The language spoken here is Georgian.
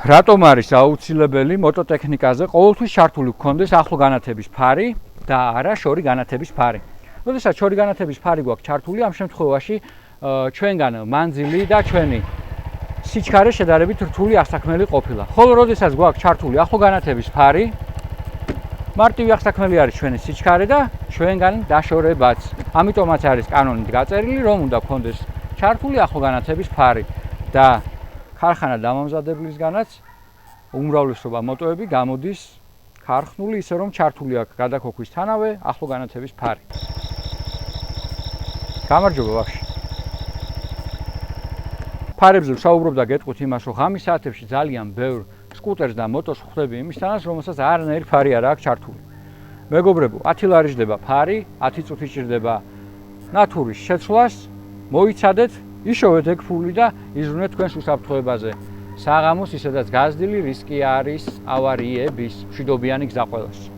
რატომ არის აუცილებელი მოტოტექნიკაზე ყოველთვის ჩართული გქონდეს ახლო განათების ფარი და არა შორი განათების ფარი. როდესაც შორი განათების ფარი გვაქვს ჩართული, ამ შემთხვევაში ჩვენგან მანძილი და ჩვენი სიჩქარე შედარებით რთული ასაქმელი ყოფილა. ხოლო როდესაც გვაქვს ჩართული ახლო განათების ფარი, მარტივი ასაქმელი არის ჩვენი სიჩქარე და ჩვენგან დაშორებაც. ამიტომაც არის კანონით გაწერილი, რომ უნდა გქონდეს ჩართული ახლო განათების ფარი და ქარხანა დამამზადებლისგანაც უმრავლესობა მოტოები გამოდის ქარხნული, ისე რომ ჩართული აქვს გადაქოქვისთანავე ახლო განათების ფარი. გამარჯობა ბავშვი. ფარებზე ვსაუბრობ და გეტყვით იმას, რომ ღამის საათებში ძალიან ბევრ სკუტერს და მოტოს ხვდები იმისთანაც, რომელსაც არანაირი ფარი არ აქვს ჩართული. მეგობრებო, 10 ლარი ჯდება ფარი, 10 წუთი სჭირდება ნათურის შეცვლას, მოიცადეთ, იშოვეთ ეგ ფული და იზრუნეთ თქვენს უსაფრთხოებაზე. საღამოს ისედაც გაზრდილი რისკი არის ავარიების, მშვიდობიანი გზა ყველას.